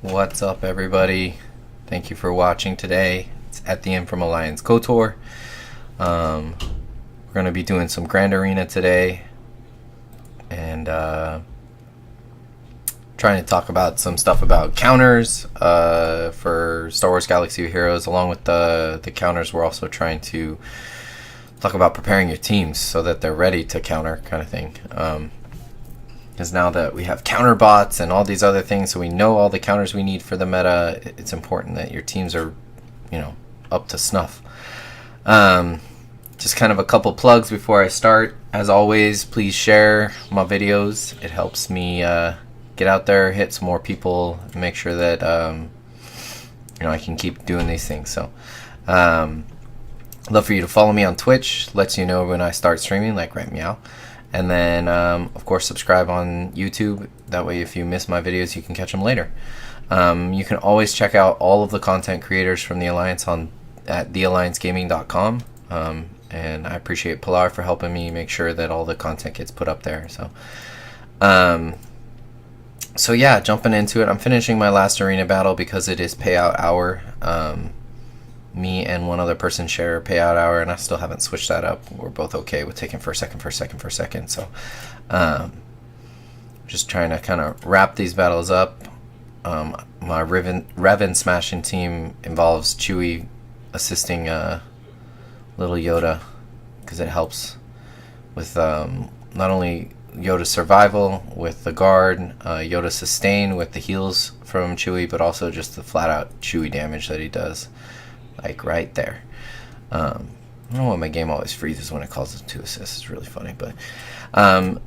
What's up, everybody? Thank you for watching today. It's Ethien from Alliance KOTOR. We're going to be doing some Grand Arena today and trying to talk about some stuff about counters for Star Wars Galaxy of Heroes. Along with the counters, we're also trying to talk about preparing your teams so that they're ready to counter, kind of thing. Because now that we have counter bots and all these other things, so we know all the counters we need for the meta, it's important that your teams are, up to snuff. Just kind of a couple plugs before I start. As always, please share my videos. It helps me get out there, hit some more people, and make sure that I can keep doing these things. So, love for you to follow me on Twitch. Lets you know when I start streaming, like right meow. And then, of course, subscribe on YouTube. That way, if you miss my videos, you can catch them later. You can always check out all of the content creators from the Alliance at thealliancegaming.com. And I appreciate Pilar for helping me make sure that all the content gets put up there. So yeah, jumping into it. I'm finishing my last arena battle because it is payout hour. Me and one other person share a payout hour, and I still haven't switched that up. We're both okay with taking first, second. So, just trying to kind of wrap these battles up. My Revan smashing team involves Chewie assisting little Yoda, because it helps with not only Yoda's survival with the guard, Yoda's sustain with the heals from Chewie, but also just the flat out Chewie damage that he does. Like right there. I don't know why my game always freezes when it calls it 2 assists. It's really funny. But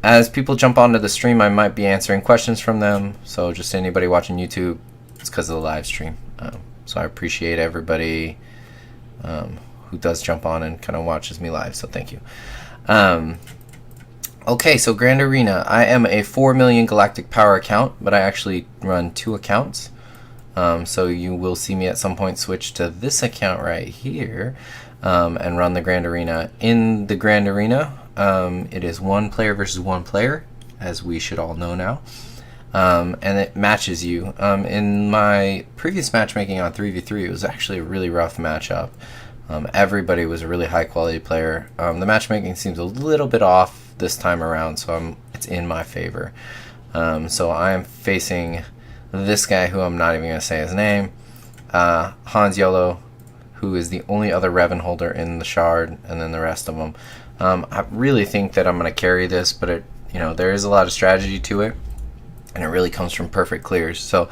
as people jump onto the stream, I might be answering questions from them. So just anybody watching YouTube, it's because of the live stream. So I appreciate everybody who does jump on and kind of watches me live. So thank you. Okay, so Grand Arena. I am a 4 million galactic power account, but I actually run 2 accounts. So you will see me at some point switch to this account right here and run the Grand Arena. In the Grand Arena, it is 1 player versus 1 player, as we should all know now. And it matches you. In my previous matchmaking on 3v3, it was actually a really rough matchup. Everybody was a really high quality player. The matchmaking seems a little bit off this time around, so it's in my favor. So I am facing this guy, who I'm not even going to say his name, Hans Yolo, who is the only other Revan holder in the Shard, and then the rest of them. I really think that I'm going to carry this, but there is a lot of strategy to it, and it really comes from perfect clears. So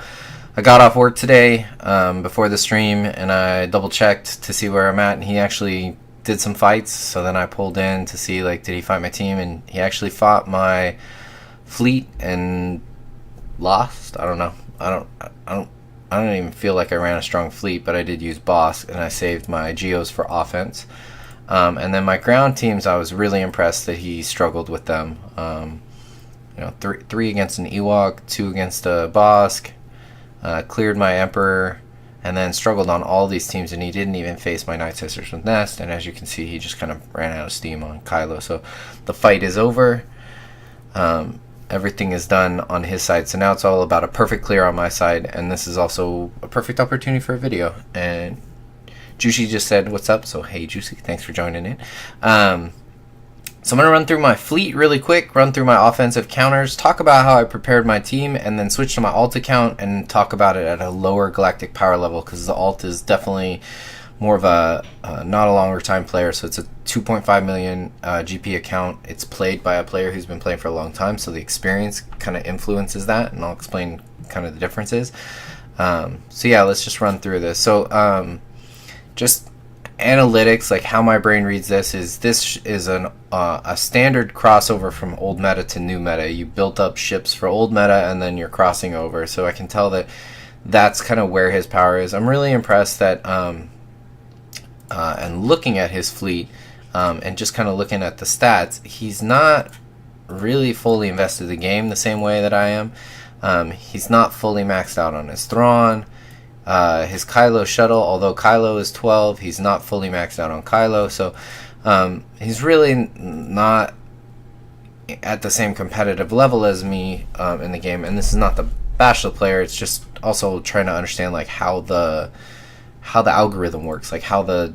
I got off work today before the stream, and I double checked to see where I'm at, and he actually did some fights. So then I pulled in to see, did he fight my team, and he actually fought my fleet and lost. I don't know. I don't even feel like I ran a strong fleet, but I did use boss, and I saved my geos for offense. And then my ground teams, I was really impressed that he struggled with them. 3 against an Ewok, 2 against a Bosk, cleared my Emperor, and then struggled on all these teams, and he didn't even face my Night Sisters with Nest. And as you can see, he just kind of ran out of steam on Kylo. So the fight is over. Everything is done on his side, so now it's all about a perfect clear on my side, and this is also a perfect opportunity for a video. And Juicy just said what's up, so hey Juicy, thanks for joining in. So I'm going to run through my fleet really quick, run through my offensive counters, talk about how I prepared my team, and then switch to my alt account and talk about it at a lower galactic power level, because the alt is definitely more of a not a longer time player. So it's a 2.5 million GP account. It's played by a player who's been playing for a long time, so the experience kind of influences that, and I'll explain kind of the differences. So yeah, let's just run through this. So just analytics, like how my brain reads this is a standard crossover from old meta to new meta. You built up ships for old meta, and then you're crossing over. So I can tell that that's kind of where his power is. I'm really impressed that and looking at his fleet and just kind of looking at the stats, he's not really fully invested in the game the same way that I am. He's not fully maxed out on his Thrawn. His Kylo shuttle, although Kylo is 12, he's not fully maxed out on Kylo. So he's really not at the same competitive level as me in the game. And this is not the bash the player. It's just also trying to understand like how the algorithm works, like how the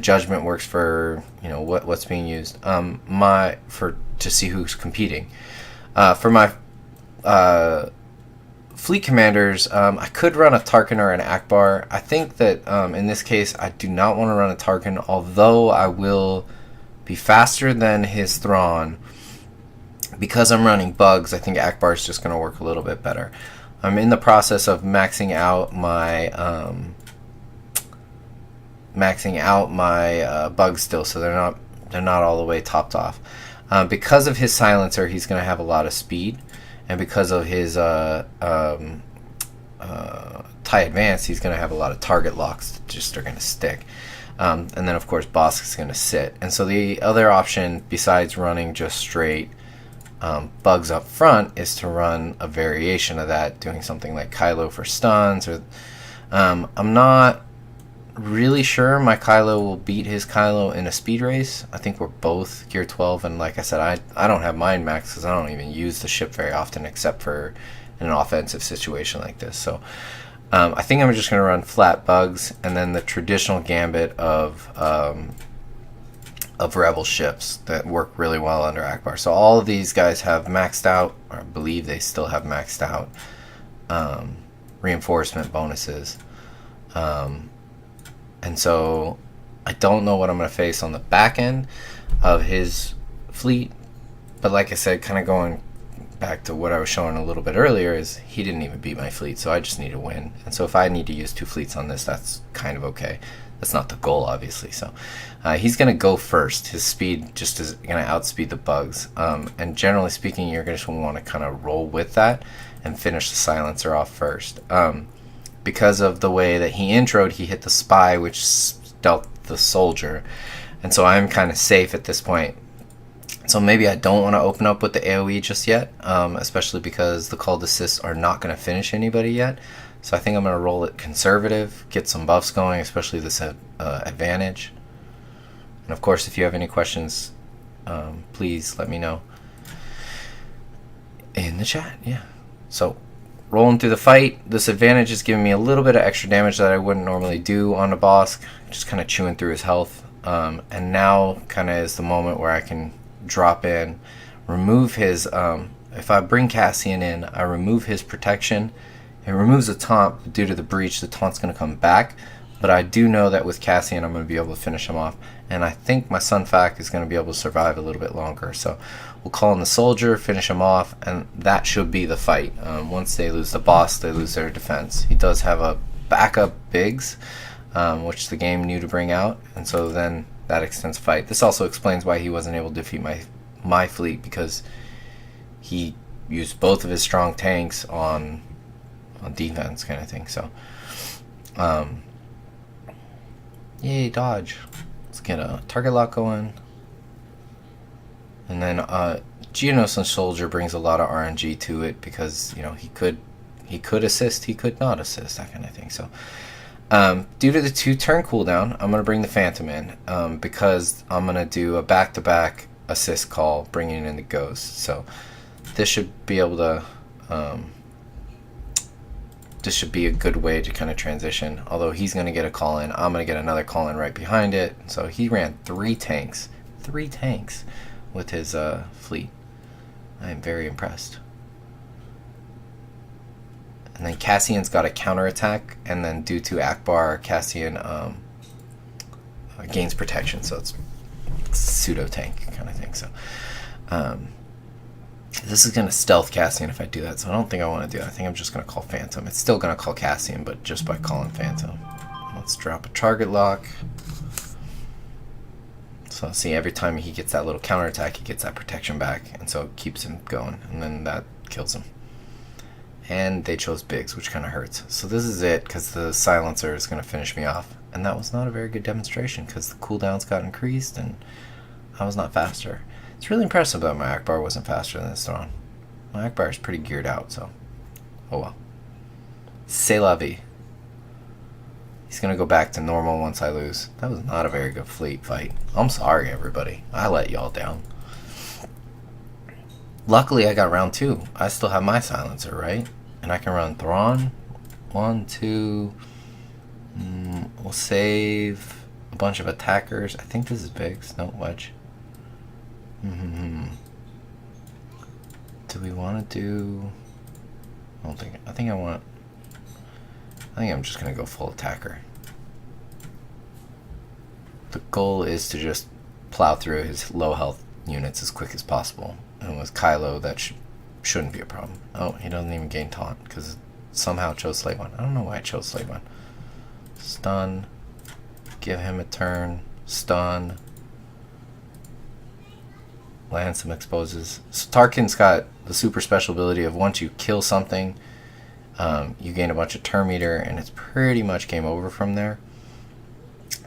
judgment works for, you know, what's being used. To see who's competing. For my fleet commanders, I could run a Tarkin or an Akbar. I think that in this case I do not want to run a Tarkin, although I will be faster than his Thrawn. Because I'm running bugs, I think Akbar is just going to work a little bit better. I'm in the process of maxing out my bugs still, so they're not all the way topped off. Because of his silencer, he's going to have a lot of speed, and because of his TIE advance, he's going to have a lot of target locks that just are going to stick. And then of course Bosk is going to sit. And so the other option besides running just straight bugs up front is to run a variation of that, doing something like Kylo for stuns. Or I'm not really sure my Kylo will beat his Kylo in a speed race. I think we're both gear 12, and like I said, I don't have mine max because I don't even use the ship very often except for in an offensive situation like this. So I think I'm just going to run flat bugs and then the traditional gambit of rebel ships that work really well under Akbar. So all of these guys have maxed out, or I believe they still have maxed out reinforcement bonuses. And so I don't know what I'm going to face on the back end of his fleet. But like I said, kind of going back to what I was showing a little bit earlier, is he didn't even beat my fleet, so I just need to win. And so if I need to use 2 fleets on this, that's kind of okay. That's not the goal, obviously. So he's going to go first. His speed just is going to outspeed the bugs. And generally speaking, you're going to want to kind of roll with that and finish the silencer off first. Because of the way that he introed, he hit the spy, which dealt the soldier. And so I'm kind of safe at this point. So maybe I don't want to open up with the AoE just yet, especially because the called assists are not going to finish anybody yet. So I think I'm going to roll it conservative, get some buffs going, especially this advantage. And of course, if you have any questions, please let me know in the chat. Yeah. So rolling through the fight, this advantage is giving me a little bit of extra damage that I wouldn't normally do on the boss, just kind of chewing through his health. And now kind of is the moment where I can drop in, remove his, if I bring Cassian in, I remove his protection. It removes the taunt, but due to the breach, the taunt's going to come back. But I do know that with Cassian, I'm going to be able to finish him off. And I think my Sun Fac is going to be able to survive a little bit longer. So we'll call in the soldier, finish him off, and that should be the fight. Once they lose the boss, they lose their defense. He does have a backup Biggs, which the game knew to bring out. And so then that extends fight. This also explains why he wasn't able to defeat my fleet, because he used both of his strong tanks on defense kind of thing. So yay, dodge. Let's get a target lock going. And then Geonosis Soldier brings a lot of RNG to it, because you know he could assist, he could not assist, that kind of thing. So due to the 2-turn cooldown, I'm going to bring the Phantom in, because I'm going to do a back-to-back assist call, bringing in the Ghost. So this should be able to, this should be a good way to kind of transition. Although he's going to get a call in, I'm going to get another call in right behind it. So he ran 3 tanks with his fleet. I am very impressed. And then Cassian's got a counterattack, and then due to Akbar, Cassian gains protection, so it's pseudo tank kind of thing. So this is going to stealth Cassian if I do that, so I don't think I want to do that. I think I'm just going to call Phantom. It's still going to call Cassian, but just by calling Phantom. Let's drop a target lock. So see, every time he gets that little counterattack, he gets that protection back, and so it keeps him going, and then that kills him. And they chose Biggs, which kind of hurts. So this is it, because the silencer is going to finish me off. And that was not a very good demonstration, because the cooldowns got increased, and I was not faster. It's really impressive that my Akbar wasn't faster than this Thrawn. My Akbar is pretty geared out, so oh well. C'est la vie. He's going to go back to normal once I lose. That was not a very good fleet fight. I'm sorry, everybody. I let y'all down. Luckily, I got round 2. I still have my silencer, right? And I can run Thrawn. 1, 2. We'll save a bunch of attackers. I think this is Biggs. No, Wedge. Do we want to do... I think I'm just going to go full attacker. The goal is to just plow through his low health units as quick as possible. And with Kylo, that shouldn't be a problem. Oh, he doesn't even gain taunt because it somehow chose Slave One. I don't know why I chose Slave One. Stun. Give him a turn. Stun. Land some exposes. So Tarkin's got the super special ability of once you kill something, you gain a bunch of turn meter, and it's pretty much game over from there.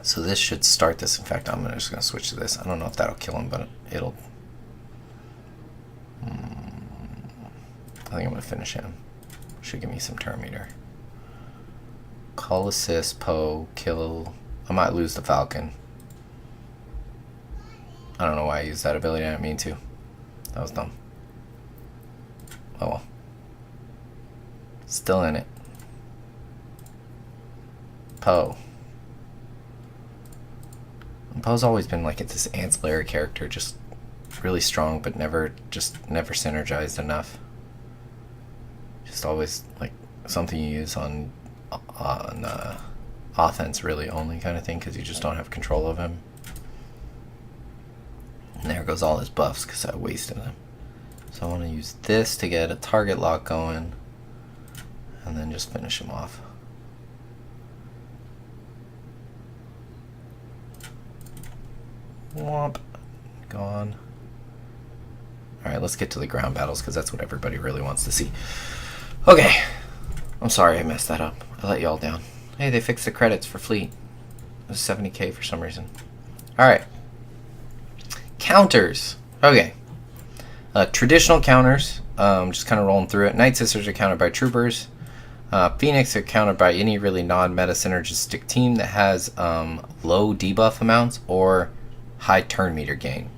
So this should start this. In fact, I'm just going to switch to this. I don't know if that'll kill him, but it'll... I think I'm going to finish him. Should give me some turn meter. Call assist, Poe, kill... I might lose the Falcon. I don't know why I used that ability. I didn't mean to. That was dumb. Oh well. Still in it. Poe. Poe's always been like this ancillary character, just really strong, but never synergized enough. Just always like something you use on offense, really only kind of thing, because you just don't have control of him. And there goes all his buffs because I wasted them. So I want to use this to get a target lock going, and then just finish him off. Womp. Gone. Alright, let's get to the ground battles because that's what everybody really wants to see. Okay. I'm sorry I messed that up. I let y'all down. Hey, they fixed the credits for Fleet. It was 70k for some reason. Alright. Counters. Okay. Traditional counters. Just kind of rolling through it. Night Sisters are countered by Troopers. Phoenix are countered by any really non-meta synergistic team that has low debuff amounts or high turn meter gain.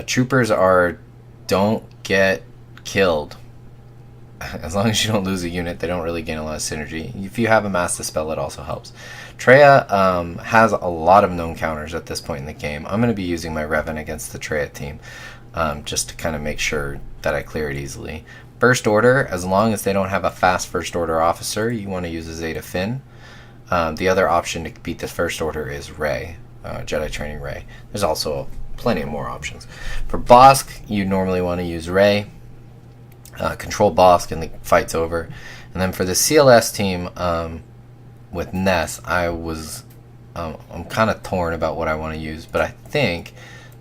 Troopers are don't get killed. As long as you don't lose a unit, they don't really gain a lot of synergy. If you have a Mass Dispel, it also helps. Treya has a lot of known counters at this point in the game. I'm going to be using my Revan against the Treya team just to kind of make sure that I clear it easily. First Order, as long as they don't have a fast First Order officer, you want to use a Zeta Finn. The other option to beat the First Order is Rey, Jedi Training Rey. There's also plenty of more options. For Bossk, you normally want to use Rey. Control Bossk and the fight's over. And then for the CLS team with Ness, I'm kind of torn about what I want to use, but I think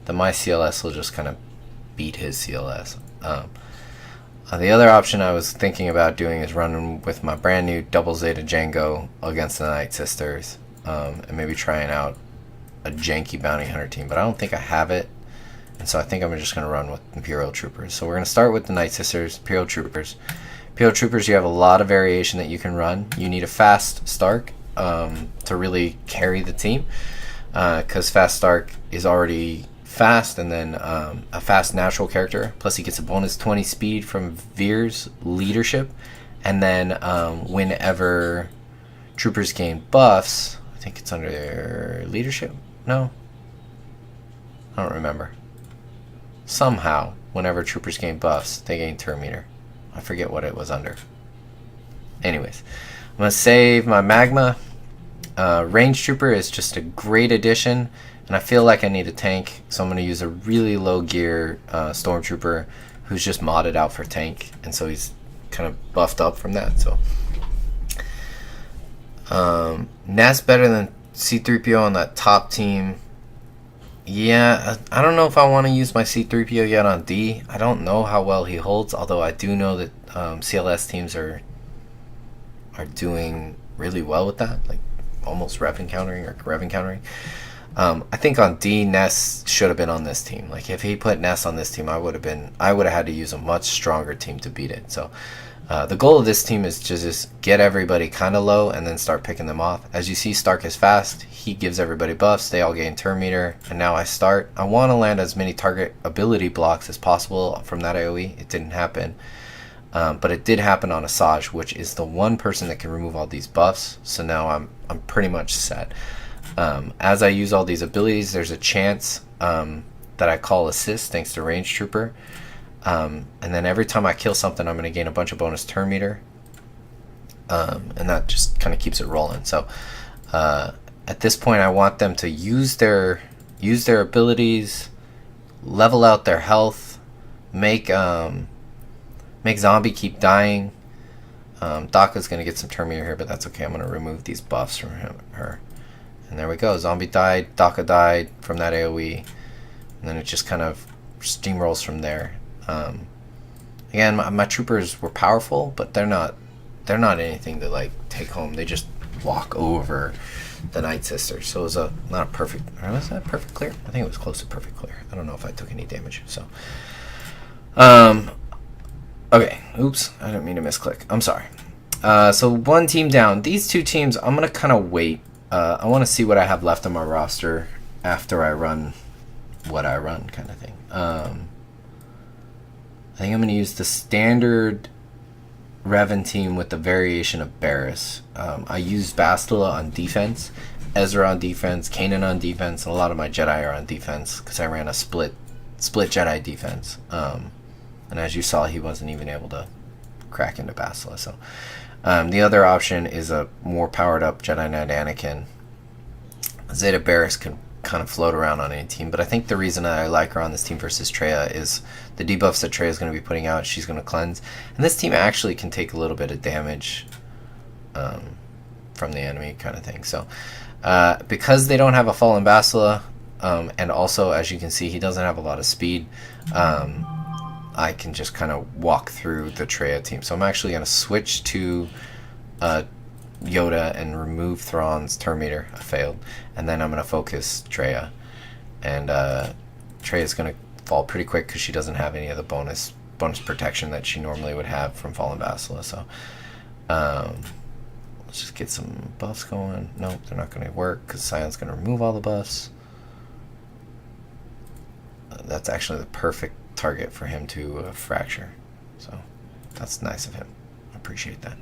that my CLS will just kind of beat his CLS. The other option I was thinking about doing is running with my brand new double Zeta Django against the Night Sisters, and maybe trying out a janky bounty hunter team, but I don't think I have it. And so I think I'm just going to run with Imperial Troopers. So we're going to start with the Night Sisters, Imperial Troopers. Imperial Troopers, you have a lot of variation that you can run. You need a fast Stark to really carry the team, because fast Stark is already fast, and then a fast natural character. Plus he gets a bonus 20 speed from Veer's leadership. And then whenever Troopers gain buffs, I think it's under their leadership? No? I don't remember. Somehow, whenever Troopers gain buffs, they gain turn meter. I forget what it was under. Anyways, I'm going to save my Magma. Range Trooper is just a great addition, and I feel like I need a tank, so I'm going to use a really low gear Stormtrooper who's just modded out for tank, and so he's kind of buffed up from that. So Ness better than C-3PO on that top team. Yeah, I don't know if I want to use my C-3PO yet on D. I don't know how well he holds, although I do know that CLS teams are doing really well with that, like almost rev encountering or rev encountering. I think on D, Ness should have been on this team. Like if he put Ness on this team, I would have had to use a much stronger team to beat it. So the goal of this team is to just get everybody kind of low and then start picking them off. As you see, Stark is fast. He gives everybody buffs. They all gain turn meter. And now I start. I want to land as many target ability blocks as possible from that AoE. It didn't happen. But it did happen on Asajj, which is the one person that can remove all these buffs. So now I'm pretty much set. As I use all these abilities, there's a chance that I call assist thanks to Range Trooper. And then every time I kill something, I'm going to gain a bunch of bonus turn meter. And that just kind of keeps it rolling. So at this point, I want them to use their abilities, level out their health, make Zombie keep dying. Daka's going to get some turn meter here, but that's okay. I'm going to remove these buffs from her. And there we go. Zombie died. Daka died from that AoE. And then it just kind of steamrolls from there. Again, my troopers were powerful, but they're not anything to like take home. They just walk over the Night Sister. So it was not a perfect, or was that perfect clear? I think it was close to perfect clear. I don't know if I took any damage. So okay, oops, I didn't mean to misclick. I'm sorry. So one team down. These two teams, I'm going to kind of wait. I want to see what I have left on my roster after I run what I run kind of thing. I think I'm going to use the standard Revan team with the variation of Barriss. I used Bastila on defense, Ezra on defense, Kanan on defense, and a lot of my Jedi are on defense because I ran a split Jedi defense. And as you saw, he wasn't even able to crack into Bastila. So the other option is a more powered up Jedi Knight Anakin. Zeta Barriss can kind of float around on any team, but I think the reason I like her on this team versus Traya is the debuffs that Traya is going to be putting out. She's going to cleanse, and this team actually can take a little bit of damage from the enemy kind of thing. So because they don't have a Fallen Bastila, and also as you can see, he doesn't have a lot of speed, I can just kind of walk through the Traya team. So I'm actually going to switch to Yoda and remove Thrawn's turn meter. I failed. And then I'm going to focus Traya. And Treya's going to fall pretty quick because she doesn't have any of the bonus protection that she normally would have from Fallen Bastila. So let's just get some buffs going. Nope, they're not going to work because Sion's going to remove all the buffs. That's actually the perfect target for him to fracture. So that's nice of him. I appreciate that.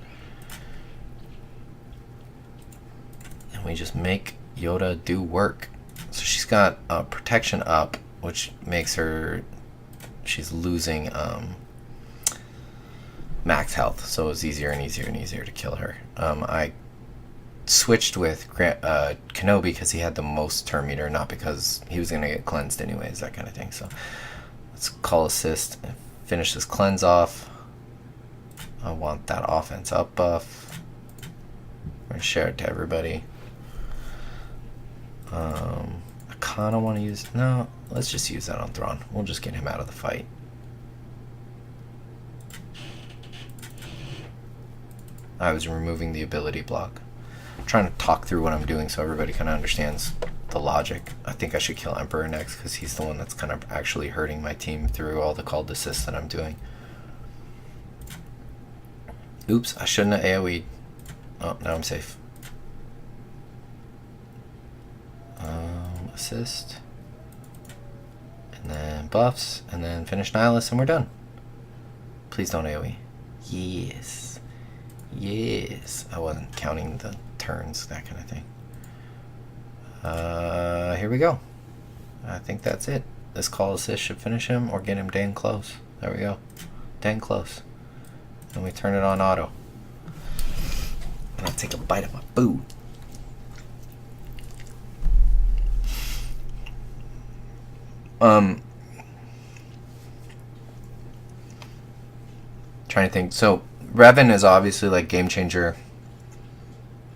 And we just make Yoda do work. So she's got protection up, which makes her, she's losing max health, so it's easier and easier and easier to kill her. I switched with Kenobi because he had the most turn meter, not because he was going to get cleansed anyways, that kind of thing. So let's call assist and finish this cleanse off. I want that offense up buff. I'm going to share it to everybody. I kind of want to use, no, let's just use that on Thrawn. We'll just get him out of the fight. I was removing the ability block. I'm trying to talk through what I'm doing so everybody kind of understands the logic. I think I should kill Emperor next because he's the one that's kind of actually hurting my team through all the called assists that I'm doing. Oops, I shouldn't have AoE'd. Oh, now I'm safe. Assist. And then buffs. And then finish Nihilus and we're done. Please don't AoE. Yes. Yes. I wasn't counting the turns, that kind of thing. Here we go. I think that's it. This call assist should finish him or get him dang close. There we go. Dang close. And we turn it on auto. And I'll take a bite of my food. Trying to think. So Revan is obviously like game changer,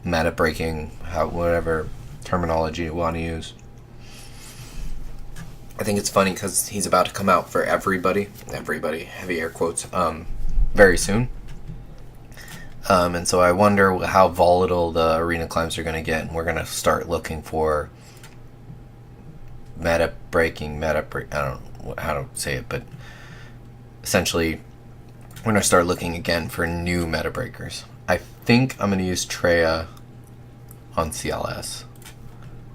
meta breaking, whatever terminology you want to use. I think it's funny because he's about to come out for everybody, heavy air quotes, very soon. And so I wonder how volatile the arena climbs are going to get, and we're going to start looking for I don't know how to say it, but essentially we're going to start looking again for new meta breakers. I think I'm going to use Traya on CLS.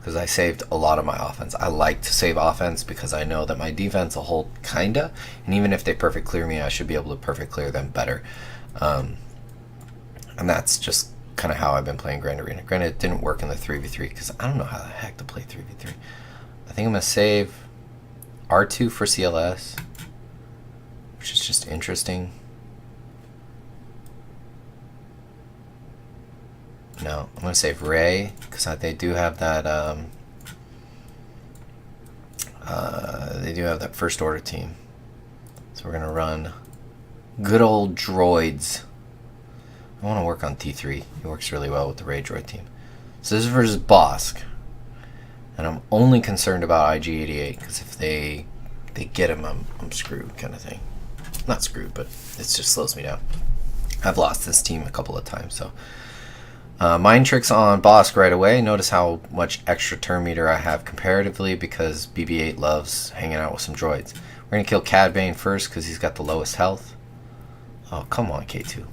because I saved a lot of my offense. I like to save offense because I know that my defense will hold kinda, and even if they perfect clear me, I should be able to perfect clear them better. And that's just kind of how I've been playing Grand Arena. Granted, it didn't work in the 3v3 because I don't know how the heck to play 3v3. I think I'm going to save R2 for CLS, which is just interesting. No, I'm going to save Ray because they do have that first order team. So we're going to run good old droids. I want to work on T3. He works really well with the Ray droid team. So this is versus Bosk. And I'm only concerned about IG-88 because if they get him, I'm screwed kind of thing. Not screwed, but it just slows me down. I've lost this team a couple of times, so mind tricks on Bosk right away. Notice how much extra turn meter I have comparatively because BB-8 loves hanging out with some droids. We're going to kill Cad Bane first because he's got the lowest health. Oh, come on, K2.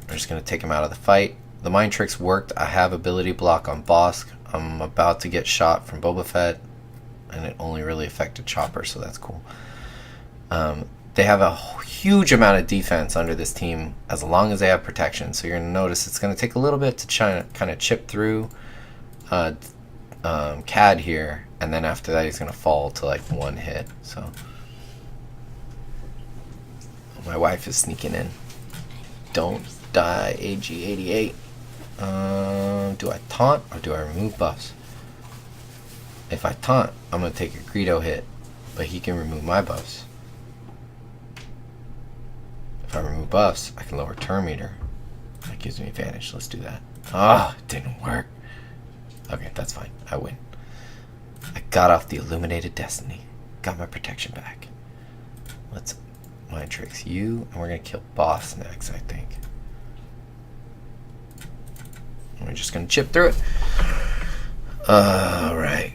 We're just going to take him out of the fight. The mind tricks worked. I have ability block on Bosk. I'm about to get shot from Boba Fett, and it only really affected Chopper, so that's cool. They have a huge amount of defense under this team as long as they have protection. So you're going to notice it's going to take a little bit to kind of chip through Cad here, and then after that he's going to fall to like one hit. So my wife is sneaking in. Don't die, AG-88. Do I taunt or do I remove buffs? If I taunt, I'm going to take a Greedo hit, but he can remove my buffs. If I remove buffs, I can lower turn meter. That gives me advantage. Let's do that. Oh, it didn't work. Okay, that's fine. I win. I got off the Illuminated Destiny. Got my protection back. Let's mind tricks you, and we're going to kill Boss next, I think. And we're just going to chip through it. Alright.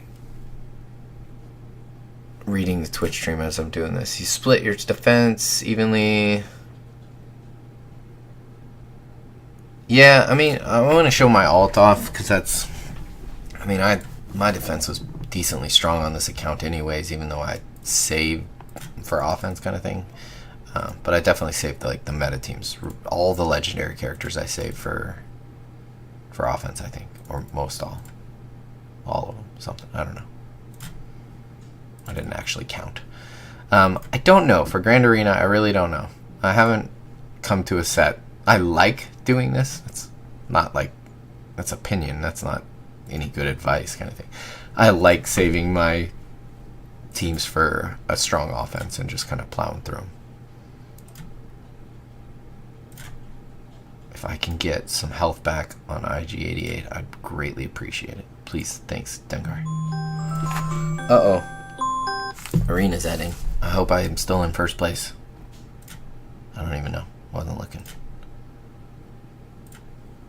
Reading the Twitch stream as I'm doing this. You split your defense evenly. Yeah, I mean, I want to show my alt off because that's, I mean, my defense was decently strong on this account anyways, even though I saved for offense kind of thing. But I definitely saved the meta teams. All the legendary characters I saved for offense, I think, or most all of them, something. I don't know. I didn't actually count. I don't know for Grand Arena. I really don't know. I haven't come to a set. I like doing this. It's not like, that's opinion. That's not any good advice kind of thing. I like saving my teams for a strong offense and just kind of plowing through them. If I can get some health back on IG-88, I'd greatly appreciate it. Please, thanks, Dengar. Uh-oh. Arena's ending. I hope I am still in first place. I don't even know. Wasn't looking.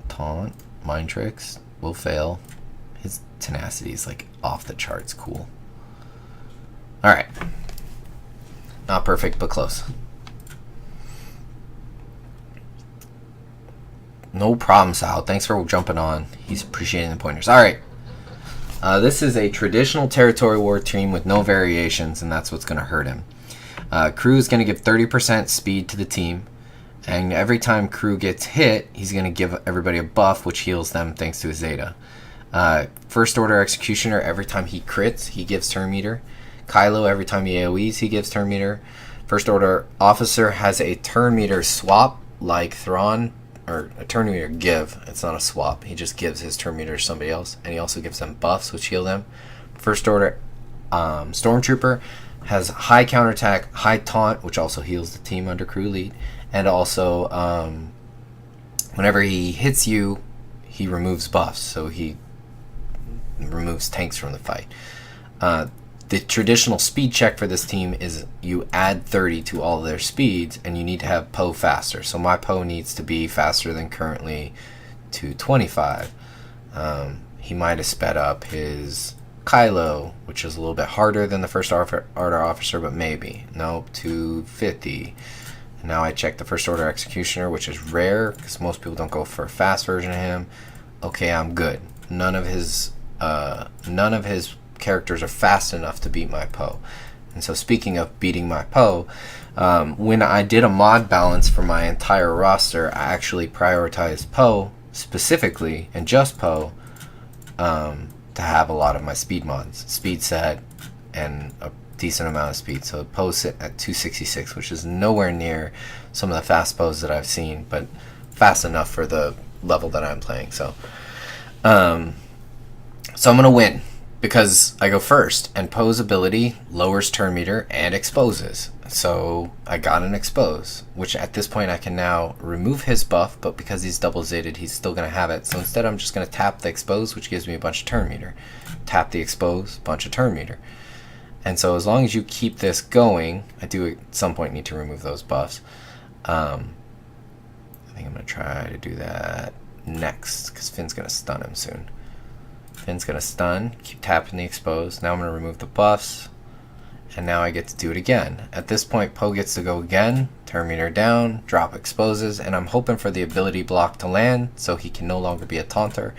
Taunt, mind tricks, will fail. His tenacity is like off the charts cool. Alright. Not perfect, but close. No problem, Sal. Thanks for jumping on. He's appreciating the pointers. Alright. This is a traditional territory war team with no variations, and that's what's going to hurt him. Crew is going to give 30% speed to the team. And every time Crew gets hit, he's going to give everybody a buff, which heals them thanks to his Zeta. First Order Executioner, every time he crits, he gives turn meter. Kylo, every time he AoEs, he gives turn meter. First Order Officer has a turn meter swap, like Thrawn, or a turn meter give. It's not a swap. He just gives his turn meter to somebody else. And he also gives them buffs, which heal them. First Order Stormtrooper has high counterattack, high taunt, which also heals the team under Crew lead. And also, whenever he hits you, he removes buffs. So he removes tanks from the fight. The traditional speed check for this team is you add 30 to all of their speeds, and you need to have Poe faster. So my Poe needs to be faster than currently to 25. He might have sped up his Kylo, which is a little bit harder than the First Order Officer, but maybe. Nope, to 50. Now I check the First Order Executioner, which is rare because most people don't go for a fast version of him. Okay, I'm good. none of his characters are fast enough to beat my Poe. And so speaking of beating my Poe, when I did a mod balance for my entire roster, I actually prioritized Poe specifically, and just Poe, to have a lot of my speed mods. Speed set and a decent amount of speed. So Poe's sit at 266, which is nowhere near some of the fast Poes that I've seen, but fast enough for the level that I'm playing. So I'm going to win because I go first, and Poe's ability lowers turn meter and exposes. So I got an expose, which at this point I can now remove his buff, but because he's double zated, he's still going to have it. So instead I'm just going to tap the expose, which gives me a bunch of turn meter. Tap the expose, bunch of turn meter. And so as long as you keep this going, I do at some point need to remove those buffs. I think I'm going to try to do that next, because Finn's going to stun him soon. Finn's going to stun, keep tapping the expose. Now I'm going to remove the buffs, and now I get to do it again. At this point, Poe gets to go again, turn meter down, drop exposes, and I'm hoping for the ability block to land so he can no longer be a taunter.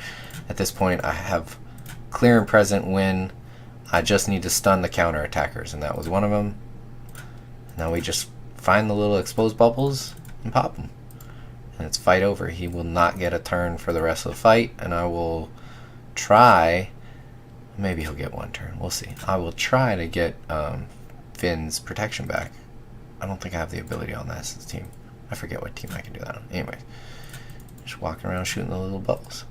At this point, I have clear and present win. I just need to stun the counter attackers, and that was one of them. Now we just find the little exposed bubbles and pop them. And it's fight over. He will not get a turn for the rest of the fight, and I will try, maybe he'll get one turn, we'll see. I will try to get Finn's protection back. I don't think I have the ability on this team. I forget what team I can do that on. Anyway, just walking around shooting the little bubbles.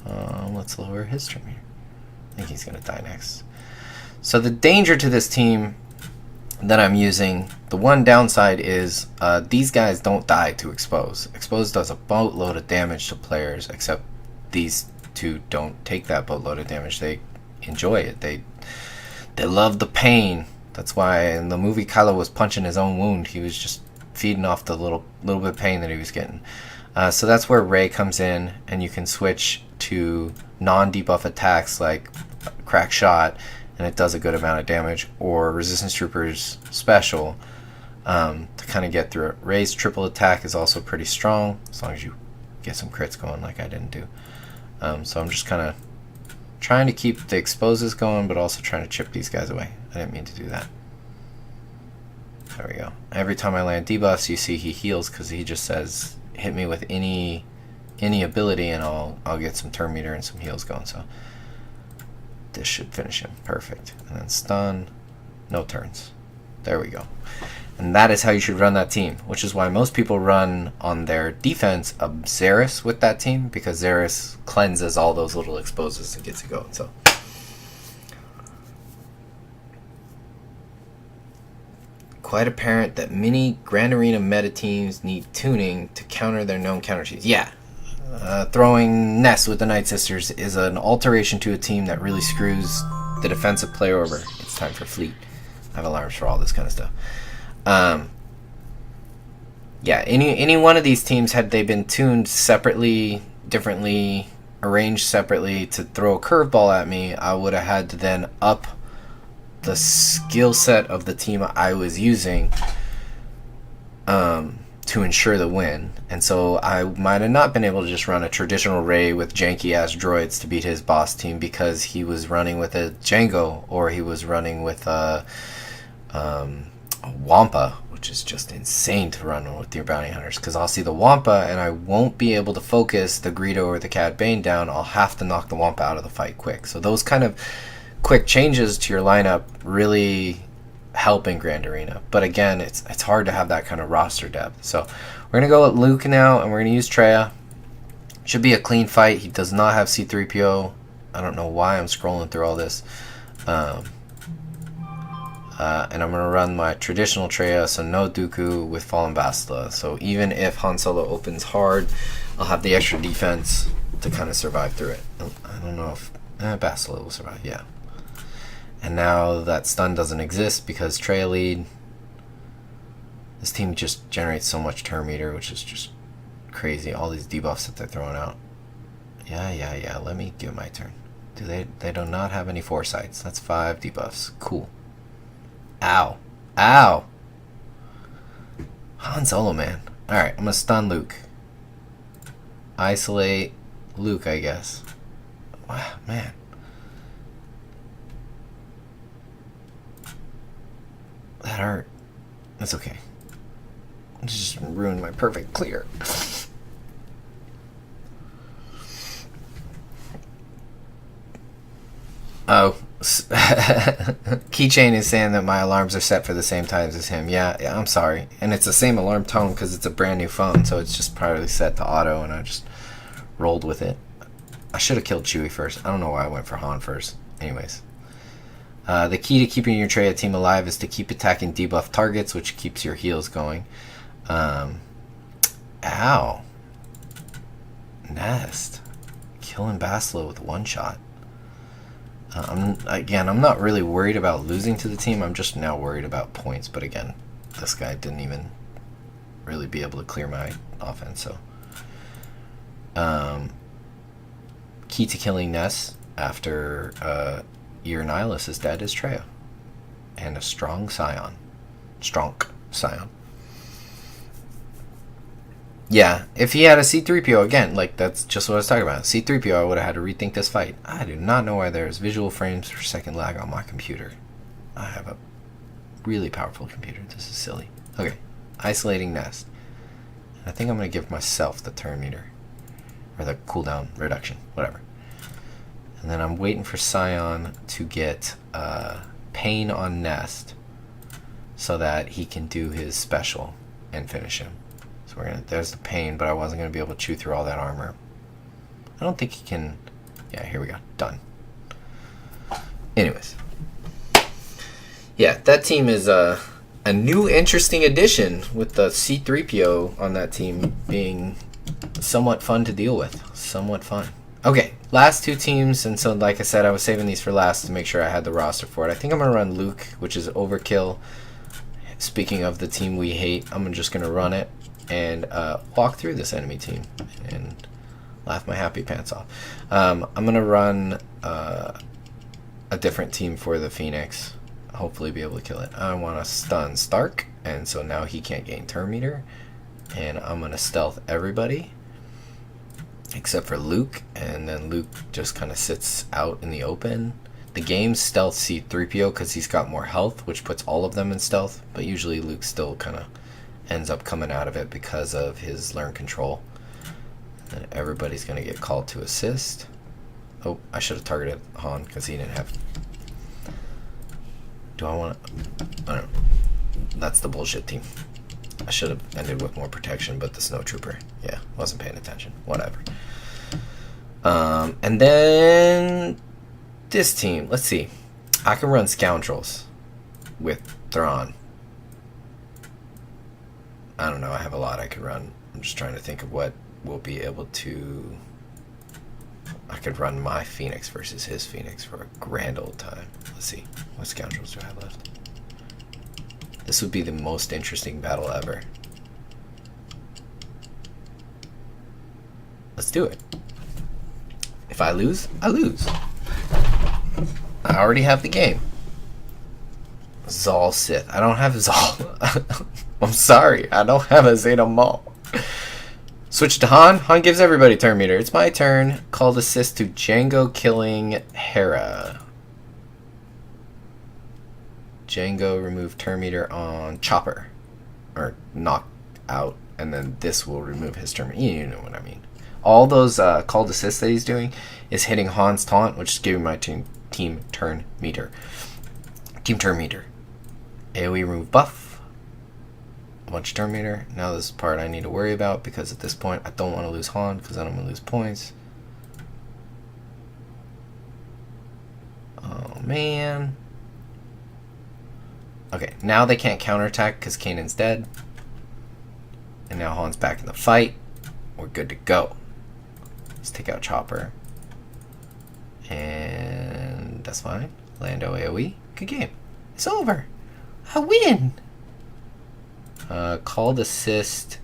Let's lower his turn here. I think he's going to die next. So the danger to this team that I'm using, the one downside is these guys don't die to expose. Expose does a boatload of damage to players, except these two don't take that boatload of damage. They enjoy it. They love the pain. That's why in the movie Kylo was punching his own wound. He was just feeding off the little bit of pain that he was getting. So that's where Rey comes in, and you can switch to non-debuff attacks like Crack Shot, and it does a good amount of damage, or Resistance Troopers Special to kind of get through it. Rey's triple attack is also pretty strong, as long as you get some crits going like I didn't do. So I'm just kind of trying to keep the exposes going, but also trying to chip these guys away. I didn't mean to do that. There we go. Every time I land debuffs, you see he heals because he just says, hit me with any ability and I'll get some turn meter and some heals going. So this should finish him. Perfect. And then stun, no turns. There we go. And that is how you should run that team, which is why most people run on their defense a Xeris with that team, because Xeris cleanses all those little exposes and gets it going. So quite apparent that many Grand Arena meta teams need tuning to counter their known counter teams. Yeah, throwing Ness with the Night Sisters is an alteration to a team that really screws the defensive player over. It's time for Fleet. I have alarms for all this kind of stuff. Yeah, any one of these teams, had they been tuned separately, differently, arranged separately to throw a curveball at me, I would have had to then up the skill set of the team I was using to ensure the win. And so I might have not been able to just run a traditional Rey with janky ass droids to beat his boss team, because he was running with a Django, or he was running with a Wampa, which is just insane to run with your bounty hunters, because I'll see the Wampa and I won't be able to focus the Greedo or the Cad Bane down. I'll have to knock the Wampa out of the fight quick. So those kind of quick changes to your lineup really help in Grand Arena. But again, it's hard to have that kind of roster depth. So we're going to go with Luke now, and we're going to use Traya. Should be a clean fight. He does not have C-3PO. I don't know why I'm scrolling through all this. And I'm going to run my traditional Traya, so no Dooku with Fallen Bastila. So even if Han Solo opens hard, I'll have the extra defense to kind of survive through it. I don't know if Bastila will survive, yeah. And now that stun doesn't exist because Traya lead. This team just generates so much turn meter, which is just crazy. All these debuffs that they're throwing out. Yeah. Let me give my turn. They do not have any foresights. That's 5 debuffs. Cool. Ow. Han Solo, man. Alright, I'm gonna stun Luke. Isolate Luke, I guess. Wow, man. That hurt. That's okay. I just ruined my perfect clear. Oh. Keychain is saying that my alarms are set for the same times as him. Yeah, I'm sorry. And it's the same alarm tone because it's a brand new phone, so it's just probably set to auto, and I just rolled with it. I should have killed Chewie first. I don't know why I went for Han first. Anyways. The key to keeping your Traya team alive is to keep attacking debuff targets, which keeps your heals going. Ow. Nest. Killing Basilo with one shot. I'm not really worried about losing to the team. I'm just now worried about points. But again, this guy didn't even really be able to clear my offense. So, key to killing Ness after your Nihilus is dead is Traya. And a strong Scion. Strong Scion. Yeah, if he had a C-3PO, again, like, that's just what I was talking about. C-3PO, I would have had to rethink this fight. I do not know why there's visual frames per second lag on my computer. I have a really powerful computer. This is silly. Okay, isolating Nest. I think I'm going to give myself the turn meter. Or the cooldown reduction, whatever. And then I'm waiting for Scion to get Pain on Nest so that he can do his special and finish him. So we're gonna, there's the Pain, but I wasn't going to be able to chew through all that armor. I don't think he can... Yeah, here we go. Done. Anyways. Yeah, that team is a new interesting addition with the C-3PO on that team being somewhat fun to deal with. Somewhat fun. Okay, last two teams, and so like I said, I was saving these for last to make sure I had the roster for it. I think I'm going to run Luke, which is overkill. Speaking of the team we hate, I'm just going to run it and walk through this enemy team and laugh my happy pants off. I'm going to run a different team for the Phoenix. Hopefully be able to kill it. I want to stun Stark, and so now he can't gain turn meter. And I'm going to stealth everybody except for Luke, and then Luke just kind of sits out in the open. The game stealth C-3PO because he's got more health, which puts all of them in stealth, but usually Luke still kind of ends up coming out of it because of his learn control. And everybody's going to get called to assist. Oh, I should have targeted Han because he didn't have... Do I want to... I don't know. That's the bullshit team. I should have ended with more protection, but the snowtrooper, yeah, wasn't paying attention. Whatever. And then this team, let's see. I can run Scoundrels with Thrawn. I don't know, I have a lot I could run. I'm just trying to think of what we'll be able to... I could run my Phoenix versus his Phoenix for a grand old time. Let's see, what Scoundrels do I have left? This would be the most interesting battle ever. Let's do it. If I lose, I lose. I already have the game. Zal Sith. I don't have Zal. I'm sorry. I don't have a Zeta Maul. Switch to Han. Han gives everybody turn meter. It's my turn. Called assist to Django killing Hera. Django remove turn meter on Chopper. Or knock out. And then this will remove his turn meter. You know what I mean. All those called assists that he's doing is hitting Han's taunt, which is giving my team turn meter. Team turn meter. AoE remove buff. A bunch of turn meter. Now this is the part I need to worry about because at this point I don't want to lose Han because I don't want to lose points. Oh man. Okay, now they can't counterattack because Kanan's dead. And now Han's back in the fight. We're good to go. Let's take out Chopper. And that's fine. Lando AoE. Good game. It's over. I win. Called assist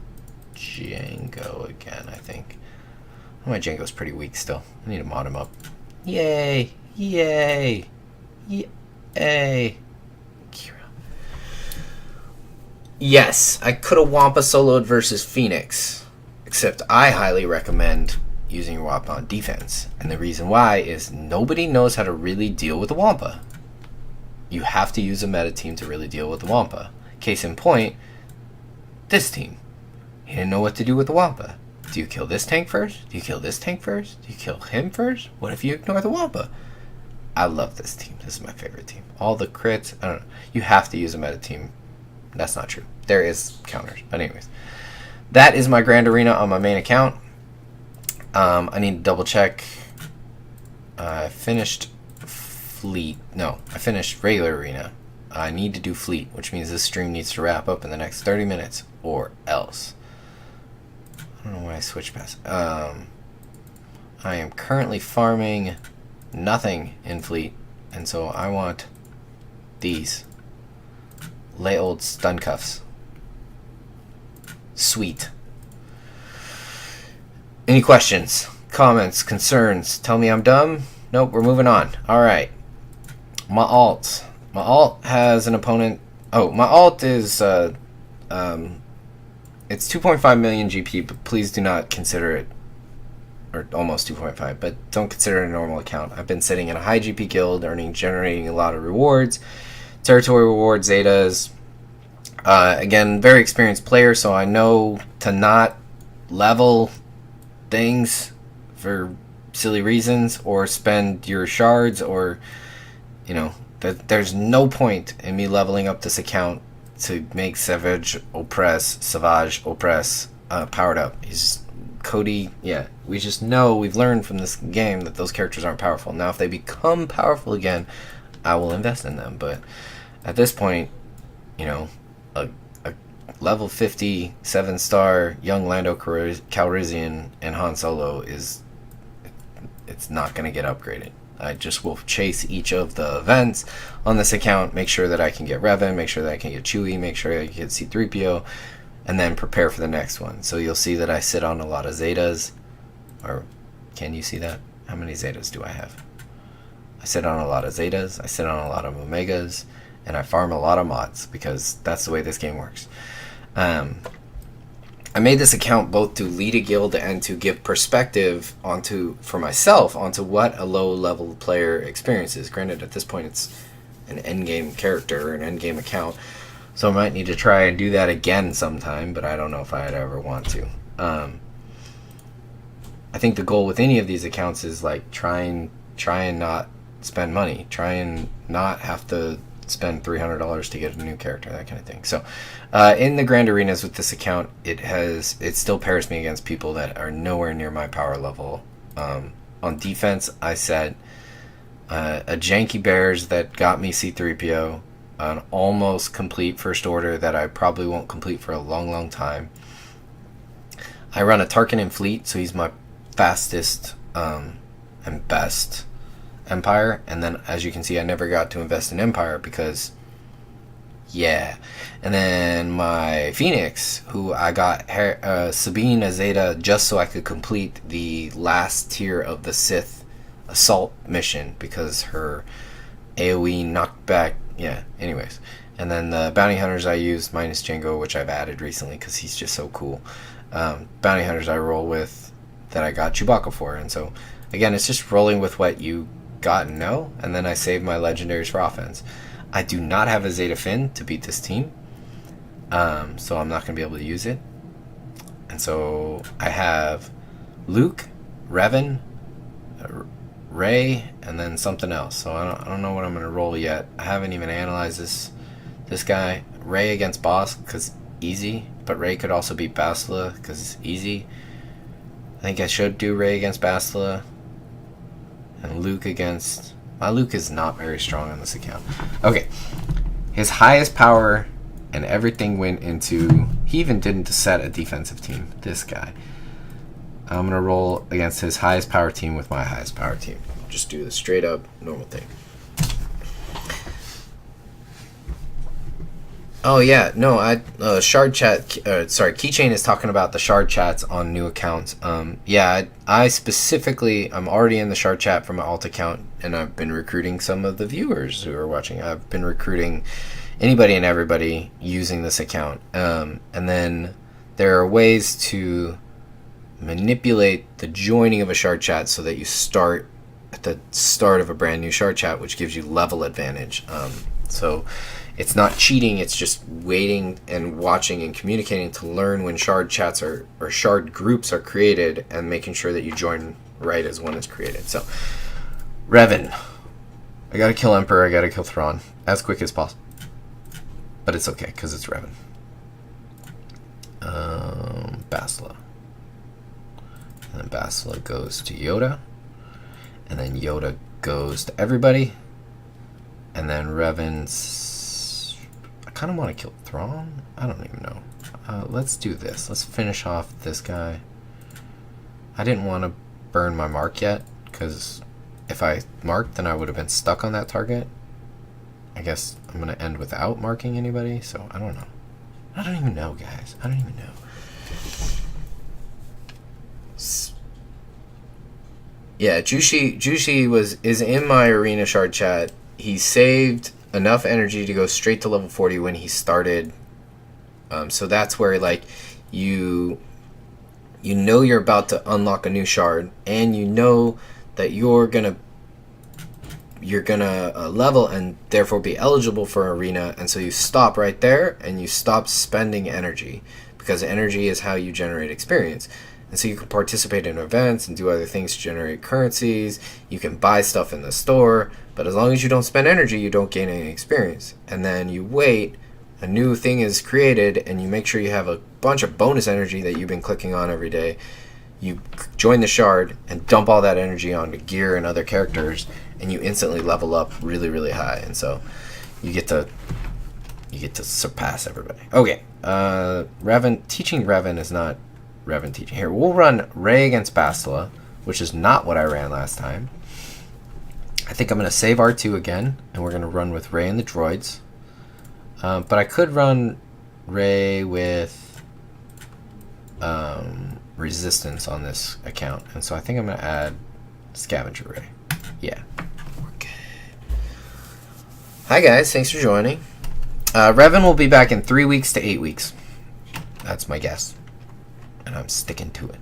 Django again, I think. Oh, my Django's pretty weak still. I need to mod him up. Yay. Yay. Yay. Yes, I could have Wampa soloed versus Phoenix. Except I highly recommend using your Wampa on defense. And the reason why is nobody knows how to really deal with the Wampa. You have to use a meta team to really deal with the Wampa. Case in point, this team. He didn't know what to do with the Wampa. Do you kill this tank first? Do you kill this tank first? Do you kill him first? What if you ignore the Wampa? I love this team. This is my favorite team. All the crits, I don't know. You have to use a meta team. That's not true. There is counters. But anyways, that is my Grand Arena on my main account. I need to double check. I finished Fleet. No, I finished regular Arena. I need to do Fleet, which means this stream needs to wrap up in the next 30 minutes or else. I don't know why I switched past. I am currently farming nothing in Fleet, and so I want these lay old stun cuffs. Sweet. Any questions, comments, concerns? Tell me I'm dumb? Nope, we're moving on. Alright. My alt. My alt has an opponent. Oh, my alt is it's 2.5 million GP, but please do not consider it, or almost 2.5, but don't consider it a normal account. I've been sitting in a high GP guild, generating a lot of rewards, territory rewards, Zetas. Again, very experienced player, so I know to not level things for silly reasons or spend your shards, or, you know, there's no point in me leveling up this account to make Savage Oppress powered up. He's just Cody. Yeah, we just know, we've learned from this game that those characters aren't powerful. Now if they become powerful again, I will invest in them, but at this point, you know, a level 50 7-star young Lando Calrissian and Han Solo it's not going to get upgraded. I just will chase each of the events on this account, make sure that I can get Revan, make sure that I can get Chewie, make sure I can get C-3PO, and then prepare for the next one. So you'll see that I sit on a lot of Zetas. Or can you see that? How many Zetas do I have? I sit on a lot of Zetas, I sit on a lot of Omegas, and I farm a lot of mods, because that's the way this game works. I made this account both to lead a guild and to give perspective for myself onto what a low level player experiences. Granted, at this point it's an endgame character or an endgame account, so I might need to try and do that again sometime, but I don't know if I'd ever want to. I think the goal with any of these accounts is like try and not spend money, try and not have to spend $300 to get a new character, that kind of thing. So in the Grand Arenas with this account, it still pairs me against people that are nowhere near my power level. On defense, I set a janky Bears that got me C-3PO, an almost complete First Order that I probably won't complete for a long time. I run a Tarkin in Fleet, so he's my fastest and best Empire, and then as you can see, I never got to invest in Empire because, yeah. And then my Phoenix, who I got Sabine as Zeta just so I could complete the last tier of the Sith assault mission because her AoE knocked back, yeah, anyways. And then the bounty hunters I used minus Django, which I've added recently because he's just so cool. Bounty hunters I roll with that I got Chewbacca for, and so again, it's just rolling with what you got and know, and then I save my legendaries for offense. I do not have a Zeta Finn to beat this team, so I'm not going to be able to use it. And so I have Luke, Revan, Rey, and then something else. So I don't know what I'm going to roll yet. I haven't even analyzed this guy. Rey against Boss because easy, but Rey could also beat Bastila because it's easy. I think I should do Rey against Bastila. And Luke against... My Luke is not very strong on this account. Okay. His highest power and everything went into... He even didn't set a defensive team. This guy. I'm going to roll against his highest power team with my highest power team. Just do the straight up normal thing. Oh yeah, no, shard chat, Keychain is talking about the shard chats on new accounts. Yeah, I specifically, I'm already in the shard chat for my alt account, and I've been recruiting some of the viewers who are watching. I've been recruiting anybody and everybody using this account. And then there are ways to manipulate the joining of a shard chat so that you start at the start of a brand new shard chat, which gives you level advantage. So it's not cheating, it's just waiting and watching and communicating to learn when shard chats or shard groups are created and making sure that you join right as one is created. So, Revan. I gotta kill Emperor, I gotta kill Thrawn as quick as possible. But it's okay, because it's Revan. Basila. And then Basila goes to Yoda. And then Yoda goes to everybody. And then Revan's... I kind of want to kill Thrawn. I don't even know. Let's do this. Let's finish off this guy. I didn't want to burn my mark yet, because if I marked, then I would have been stuck on that target. I guess I'm going to end without marking anybody, so I don't know. I don't even know, guys. I don't even know. Yeah, Jushi is in my arena shard chat. He saved enough energy to go straight to level 40 when he started. So that's where, like, you know you're about to unlock a new shard, and you know that you're gonna level and therefore be eligible for arena, and so you stop right there and you stop spending energy, because energy is how you generate experience. And so you can participate in events and do other things to generate currencies. You can buy stuff in the store, but as long as you don't spend energy, you don't gain any experience. And then you wait, a new thing is created, and you make sure you have a bunch of bonus energy that you've been clicking on every day. You join the shard and dump all that energy onto gear and other characters, and you instantly level up really, really high. And so you get to surpass everybody. Okay, Revan, teaching Revan is not Revan teaching. Here, we'll run Rey against Basila, which is not what I ran last time. I think I'm going to save R2 again, and we're going to run with Rey and the droids. But I could run Rey with resistance on this account, and so I think I'm going to add Scavenger Rey. Yeah. Okay. Hi guys, thanks for joining. Revan will be back in 3 weeks to 8 weeks. That's my guess. And I'm sticking to it.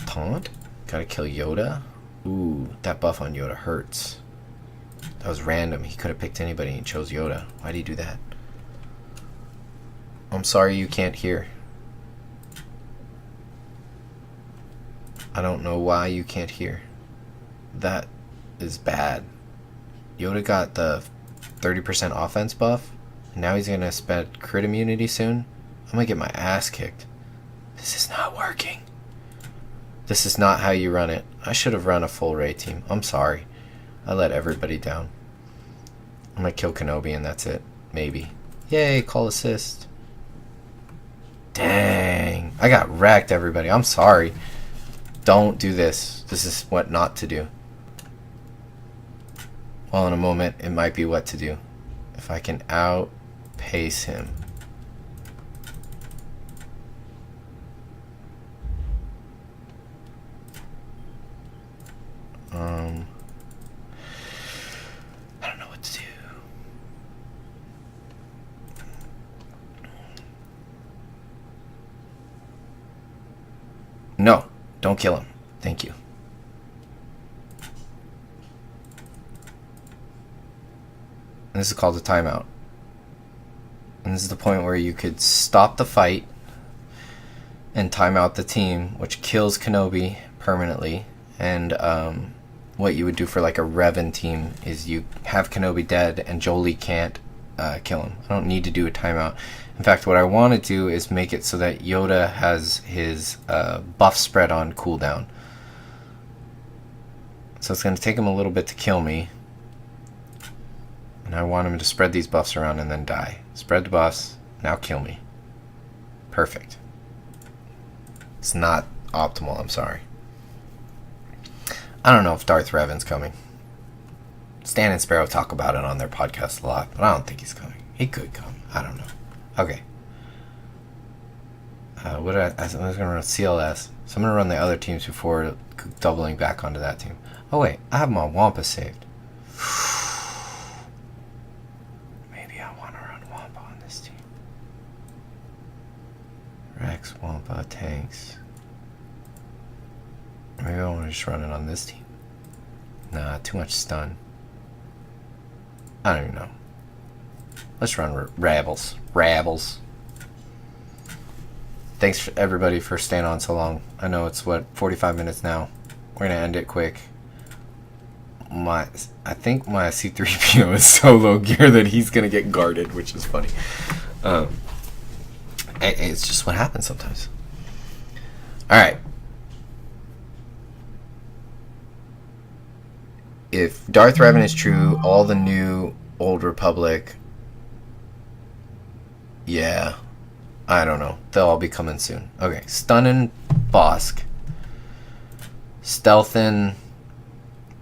Taunt. Gotta kill Yoda. Ooh, that buff on Yoda hurts. That was random. He could have picked anybody and chose Yoda. Why'd he do that? I'm sorry you can't hear. I don't know why you can't hear. That is bad. Yoda got the 30% offense buff. And now he's gonna spend crit immunity soon. I'm gonna get my ass kicked. This is not working. This is not how you run it. I should have run a full Rey team. I'm sorry. I let everybody down. I'm gonna kill Kenobi and that's it. Maybe. Yay, call assist. Dang. I got wrecked, everybody. I'm sorry. Don't do this. This is what not to do. Well, in a moment, it might be what to do. If I can outpace him. I don't know what to do. No, don't kill him. Thank you. And this is called a timeout. And this is the point where you could stop the fight and time out the team, which kills Kenobi permanently. And what you would do for like a Revan team is you have Kenobi dead and Jolie can't kill him. I don't need to do a timeout. In fact, what I want to do is make it so that Yoda has his buff spread on cooldown. So it's going to take him a little bit to kill me. And I want him to spread these buffs around and then die. Spread the buffs, now kill me. Perfect. It's not optimal, I'm sorry. I don't know if Darth Revan's coming. Stan and Sparrow talk about it on their podcast a lot, but I don't think he's coming. He could come. I don't know. Okay. I was going to run CLS, so I'm going to run the other teams before doubling back onto that team. Oh wait, I have my Wampa saved. Maybe I want to run Wampa on this team. Right. X Wampa tanks. Maybe I want to just run it on this team. Nah, too much stun. I don't even know. Let's run Rabbles. Rabbles. Thanks for everybody for staying on so long. I know it's, what, 45 minutes now. We're going to end it quick. I think my C3PO is so low gear that he's going to get guarded, which is funny. It's just what happens sometimes. Alright. If Darth Revan is true, all the new Old Republic... Yeah. I don't know. They'll all be coming soon. Okay. Stunning Bosk. Stealthin'.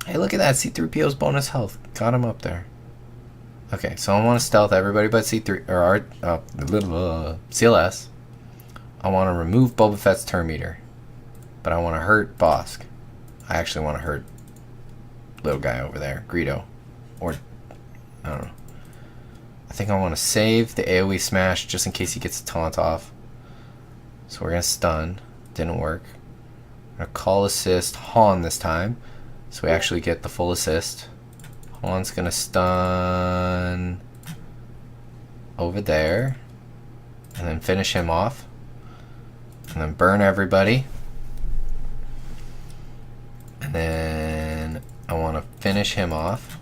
Hey, look at that. C3PO's bonus health. Got him up there. Okay, so I want to stealth everybody but C3 or CLS. I want to remove Boba Fett's turn meter, but I want to hurt Bosk. I actually want to hurt little guy over there, Greedo, or I don't know. I think I want to save the AoE smash just in case he gets a taunt off. So we're gonna stun. Didn't work. I'm gonna call assist Han this time, so we actually get the full assist. Han's gonna stun over there, and then finish him off, and then burn everybody, and then I want to finish him off.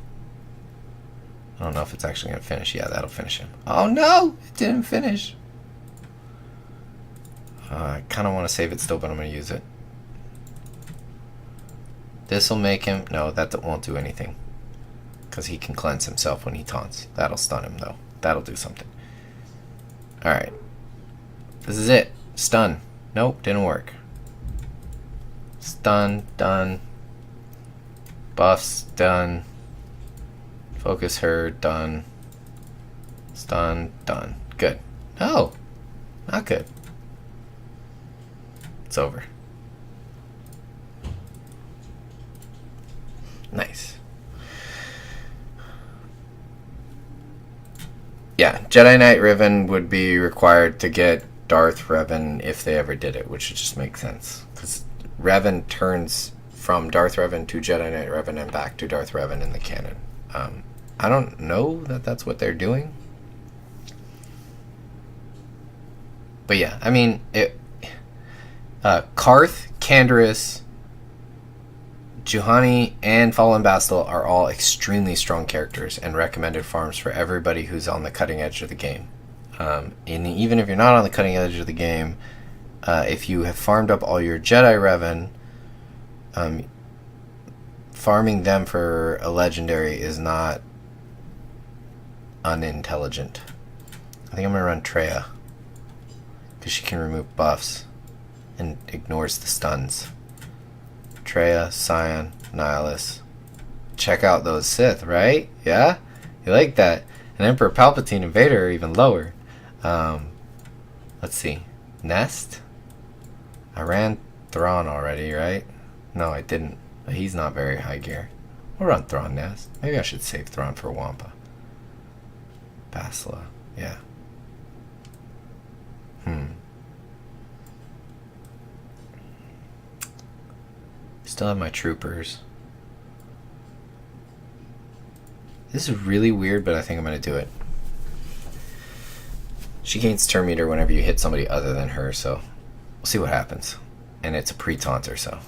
I don't know if it's actually gonna finish. Yeah, that'll finish him. Oh no, it didn't finish. I kind of want to save it still, but I'm gonna use it. This will make him. No, that won't do anything. Because he can cleanse himself when he taunts. That'll stun him, though. That'll do something. Alright. This is it. Stun. Nope, didn't work. Stun, done. Buffs, done. Focus her, done. Stun, done. Good. No! Not good. It's over. Nice. Yeah, Jedi Knight Revan would be required to get Darth Revan if they ever did it, which would just make sense. Because Revan turns from Darth Revan to Jedi Knight Revan and back to Darth Revan in the canon. I don't know that that's what they're doing. But yeah, I mean, Karth, Canderous, Juhani, and Fallen Bastel are all extremely strong characters and recommended farms for everybody who's on the cutting edge of the game. And even if you're not on the cutting edge of the game, if you have farmed up all your Jedi Revan, farming them for a legendary is not unintelligent. I think I'm going to run Traya, because she can remove buffs and ignores the stuns. Traya, Scion, Nihilus. Check out those Sith, right? Yeah? You like that? And Emperor Palpatine and Vader are even lower. Let's see. Nest? I ran Thrawn already, right? No, I didn't. But he's not very high gear. We'll run Thrawn Nest. Maybe I should save Thrawn for Wampa. Basila. Yeah. Still have my troopers. This is really weird, but I think I'm going to do it. She gains turn meter whenever you hit somebody other than her, so we'll see what happens. And it's a pre-taunter, so.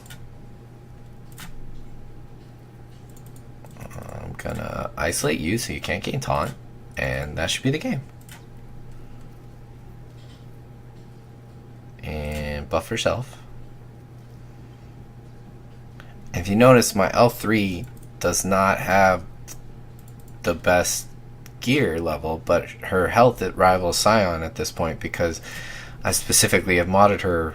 I'm going to isolate you so you can't gain taunt, and that should be the game. And buff herself. If you notice, my L3 does not have the best gear level, but her health it rivals Scion at this point because I specifically have modded her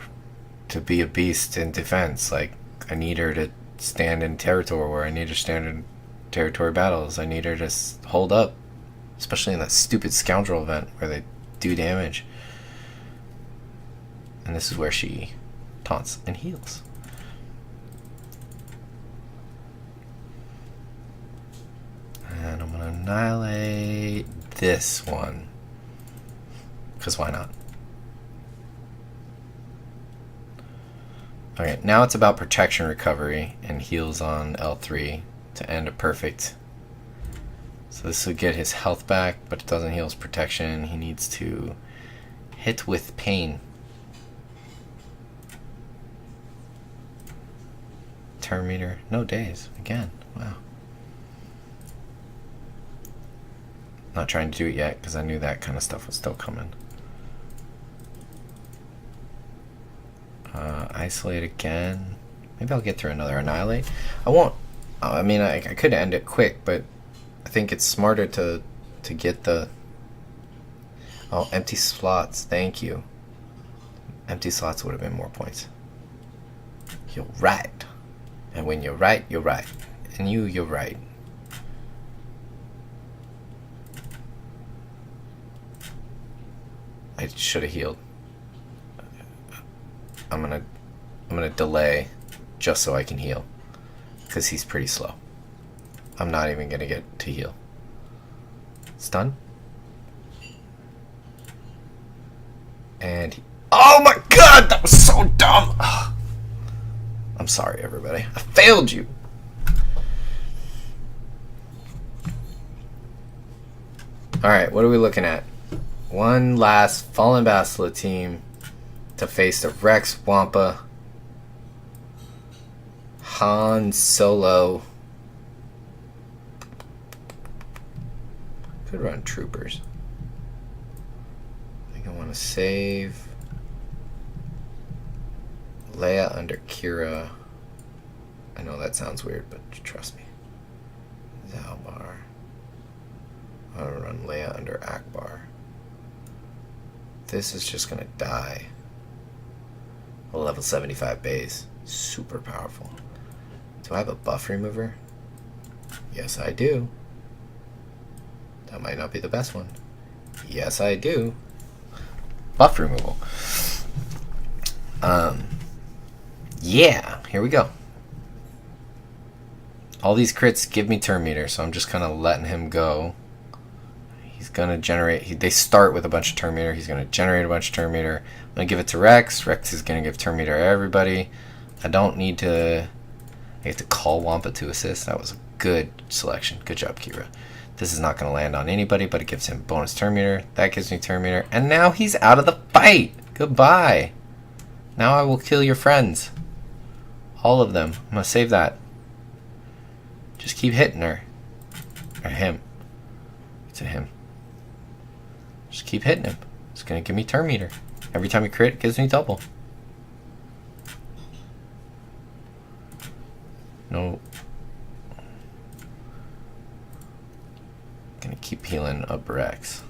to be a beast in defense. Like, I need her to stand in territory where I need her to stand in territory battles. I need her to hold up, especially in that stupid scoundrel event where they do damage. And this is where she taunts and heals. And I'm going to annihilate this one. Because why not? Okay, now it's about protection recovery and heals on L3 to end a perfect. So this will get his health back, but it doesn't heal his protection. He needs to hit with pain. Turn meter, no days, again, wow. Not trying to do it yet because I knew that kind of stuff was still coming. Isolate again. Maybe I'll get through another Annihilate. I won't. I mean, I could end it quick, but I think it's smarter to get the... Oh, empty slots. Thank you. Empty slots would have been more points. You're right. And when you're right, you're right. And you're right. I should have healed. I'm gonna delay just so I can heal, because he's pretty slow. I'm not even gonna get to heal. Stun. And oh my god, that was so dumb. Ugh. I'm sorry, everybody. I failed you. All right, what are we looking at? One last Fallen Bastila team to face the Rex, Wampa, Han Solo. Could run troopers. I think I want to save Leia under Kira. I know that sounds weird, but trust me. Zalbar. I want to run Leia under Akbar. This is just gonna die. A level 75 base. Super powerful. Do I have a buff remover? Yes, I do. That might not be the best one. Yes, I do. Buff removal. Yeah, here we go. All these crits give me turn meter, so I'm just kind of letting him go. He's gonna generate. They start with a bunch of turn meter. He's gonna generate a bunch of turn meter. I'm gonna give it to Rex. Rex is gonna give turn meter to everybody. I don't need to. I get to call Wampa to assist. That was a good selection. Good job, Kira. This is not gonna land on anybody, but it gives him bonus turn meter. That gives me turn meter, and now he's out of the fight. Goodbye. Now I will kill your friends. All of them. I'm gonna save that. Just keep hitting her. Or him. It's a him. Just keep hitting him. It's gonna give me turn meter. Every time you crit, it gives me double. No. Gonna keep healing up Rex.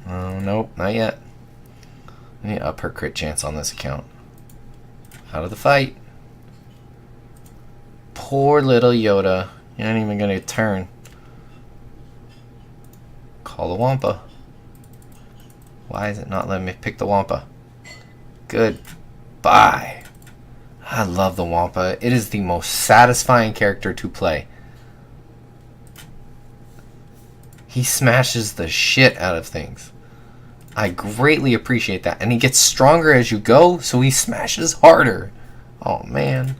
Oh, nope, not yet. I need to up her crit chance on this account. Out of the fight. Poor little Yoda. You're not even gonna turn. Call the Wampa. Why is it not letting me pick the Wampa? Goodbye. I love the Wampa. It is the most satisfying character to play. He smashes the shit out of things. I greatly appreciate that. And he gets stronger as you go, so he smashes harder. Oh man.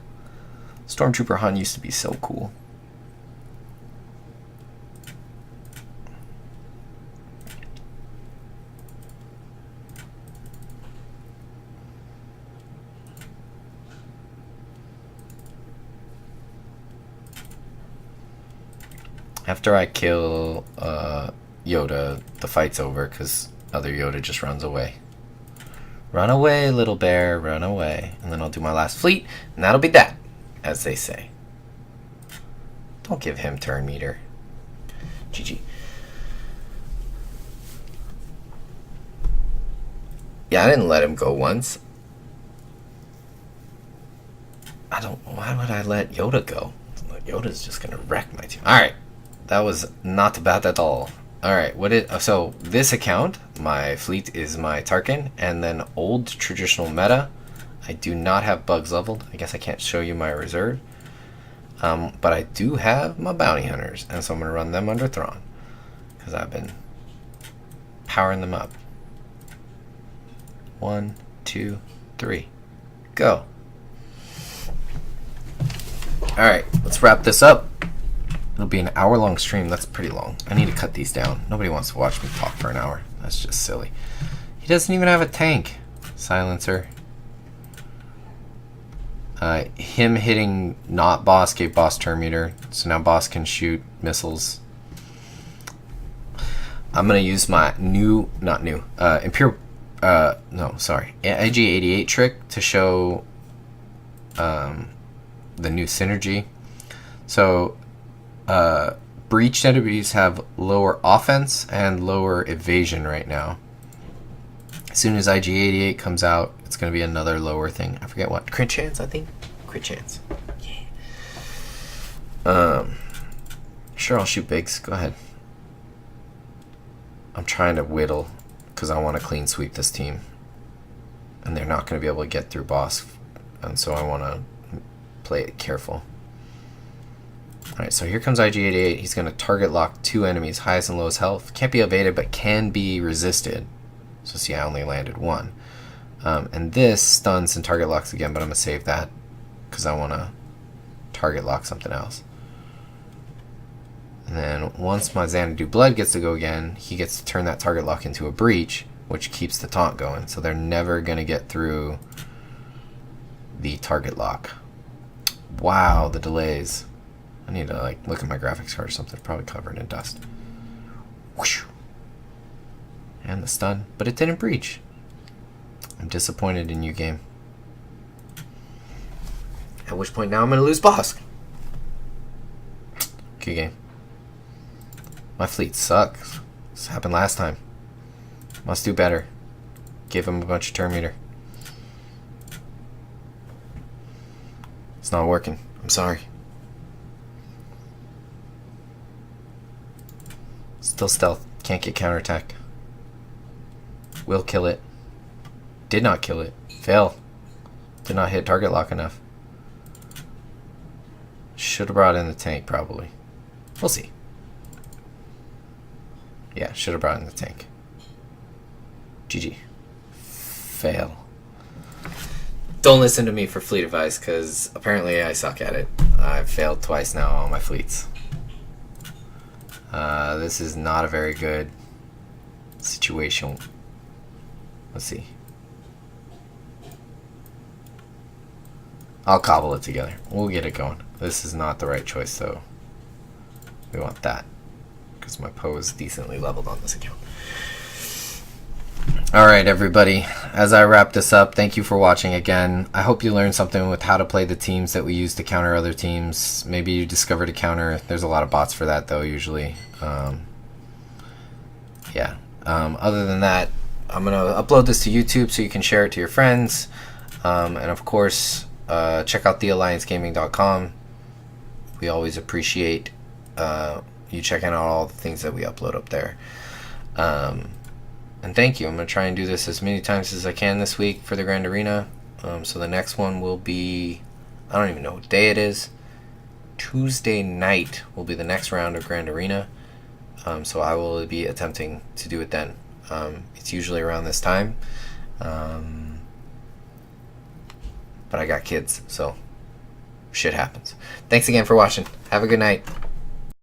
Stormtrooper Han used to be so cool. After I kill Yoda, the fight's over because other Yoda just runs away. Run away, little bear, run away. And then I'll do my last fleet, and that'll be that, as they say. Don't give him turn meter. GG. Yeah, I didn't let him go once. Why would I let Yoda go? Yoda's just gonna wreck my team. Alright. That was not bad at all. Alright, so this account, my fleet is my Tarkin, and then old traditional meta. I do not have bugs leveled. I guess I can't show you my reserve. But I do have my bounty hunters, and so I'm going to run them under Thrawn. Because I've been powering them up. 1, 2, 3, go. Alright, let's wrap this up. It'll be an hour-long stream. That's pretty long. I need to cut these down. Nobody wants to watch me talk for an hour. That's just silly. He doesn't even have a tank. Silencer. Him hitting not boss gave boss turn meter, so now boss can shoot missiles. I'm gonna use my Imperial, IG-88 trick to show the new synergy. So breached enemies have lower offense and lower evasion right now. As soon as IG-88 comes out, it's going to be another lower thing. I forget what. Crit chance, I think? Crit chance. Yeah. Sure, I'll shoot bigs. Go ahead. I'm trying to whittle because I want to clean sweep this team. And they're not going to be able to get through boss. And so I want to play it careful. Alright, so here comes IG-88. He's going to target lock 2 enemies, highest and lowest health. Can't be evaded, but can be resisted. So see, I only landed 1. And this stuns and target locks again, but I'm going to save that because I want to target lock something else. And then once my Xanadu Blood gets to go again, he gets to turn that target lock into a breach, which keeps the taunt going. So they're never going to get through the target lock. Wow, the delays. I need to like look at my graphics card or something. Probably covered in dust. Whoosh. And the stun, but it didn't breach. I'm disappointed in you, game. At which point now I'm going to lose boss. Okay, game. My fleet sucks. This happened last time. Must do better. Give him a bunch of turn meter. It's not working. I'm sorry. Still stealth. Can't get counterattack. Will kill it. Did not kill it. Fail. Did not hit target lock enough. Should have brought in the tank, probably. We'll see. Yeah, should have brought in the tank. GG. Fail. Don't listen to me for fleet advice, because apparently I suck at it. I've failed twice now on my fleets. This is not a very good situation. Let's see. I'll cobble it together. We'll get it going. This is not the right choice, so we want that because my Poe is decently leveled on this account. Alright, everybody. As I wrap this up, thank you for watching again. I hope you learned something with how to play the teams that we use to counter other teams. Maybe you discovered a counter. There's a lot of bots for that, though, usually. Other than that, I'm going to upload this to YouTube so you can share it to your friends. And of course, check out thealliancegaming.com. We always appreciate you checking out all the things that we upload up there. And thank you. I'm going to try and do this as many times as I can this week for the Grand Arena. So the next one will be, I don't even know what day it is. Tuesday night will be the next round of Grand Arena. So I will be attempting to do it then. It's usually around this time. But I got kids, so shit happens. Thanks again for watching. Have a good night.